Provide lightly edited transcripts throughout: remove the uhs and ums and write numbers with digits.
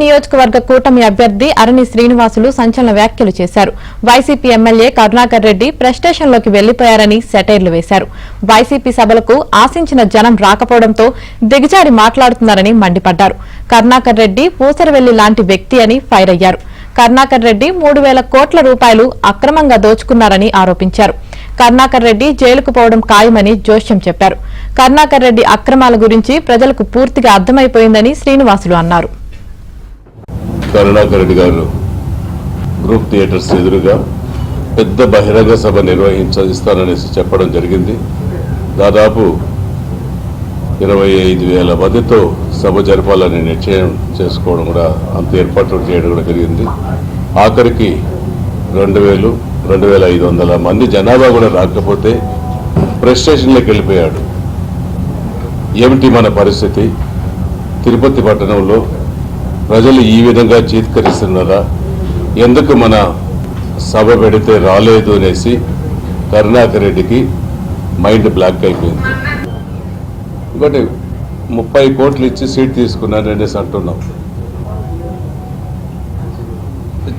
నియోజకవర్గ కూటమి అభ్యర్థి అరణి శ్రీనివాసులు సంచలన వ్యాఖ్యలు చేశారు. వైసీపీ ఎమ్మెల్యే కరుణాకర్ రెడ్డి ప్రెస్టేషన్లోకి వెళ్లిపోయారని సెటైర్లు వేశారు. వైసీపీ సభలకు ఆశించిన జనం రాకపోవడంతో దిగజారి మాట్లాడుతున్నారని మండిపడ్డారు. కరుణాకర్ రెడ్డి పూసరవెల్లి లాంటి వ్యక్తి అని ఫైర్ అయ్యారు. కరుణాకర్ రెడ్డి 3,000 కోట్ల రూపాయలు అక్రమంగా దోచుకున్నారని ఆరోపించారు. కరుణాకర్ రెడ్డి జైలుకు పోవడం ఖాయమని జోష్యం చెప్పారు. కరుణాకర్ రెడ్డి అక్రమాల గురించి ప్రజలకు పూర్తిగా అర్థమైపోయిందని శ్రీనివాసులు అన్నారు. కరుణాకర్ రెడ్డి గారు గ్రూప్ థియేటర్స్ ఎదురుగా పెద్ద బహిరంగ సభ నిర్వహిస్తాననేసి చెప్పడం జరిగింది. దాదాపు 25,000 మందితో సభ జరపాలని నిశ్చయం చేసుకోవడం కూడా అంత ఏర్పాట్లు చేయడం కూడా జరిగింది. ఆఖరికి 2,000, 2,500 మంది జనాభా కూడా రాకపోతే ప్రెస్ స్టేషన్లోకి వెళ్ళిపోయాడు. ఏమిటి మన పరిస్థితి? తిరుపతి పట్టణంలో ప్రజలు ఈ విధంగా చీత్కరిస్తున్నారా? ఎందుకు మన సభ పెడితే రాలేదు అనేసి కరుణాకర్ రెడ్డికి మైండ్ బ్లాక్ అయిపోయింది. ఇంకోటి 30 కోట్లు ఇచ్చి సీట్ తీసుకున్నాను అనేసి అంటున్నావు.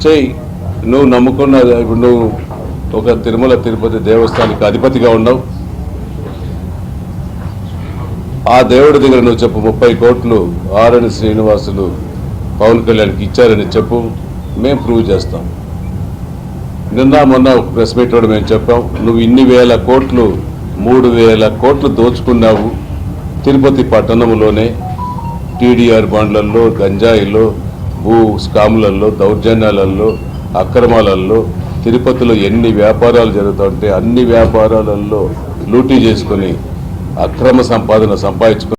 చెయ్యి, నువ్వు నమ్ముకున్న ఇప్పుడు నువ్వు ఒక తిరుమల తిరుపతి దేవస్థానానికి అధిపతిగా ఉన్నావు. ఆ దేవుడి దగ్గర నువ్వు చెప్పు 30 కోట్లు అరణి శ్రీనివాసులు పవన్ కళ్యాణ్కి ఇచ్చారని చెప్పు, మేము ప్రూవ్ చేస్తాం. నిన్న మొన్న ప్రెస్ మీట్ కూడా మేము చెప్పాం, నువ్వు ఇన్ని వేల కోట్లు 3,000 కోట్లు దోచుకున్నావు. తిరుపతి పట్టణంలోనే టీడీఆర్ బాండ్లలో, గంజాయిలో, భూ స్కాములలో, దౌర్జన్యాలలో, అక్రమాలలో తిరుపతిలో ఎన్ని వ్యాపారాలు జరుగుతుంటే అన్ని వ్యాపారాలలో లూటీ చేసుకుని అక్రమ సంపాదన సంపాదించుకుని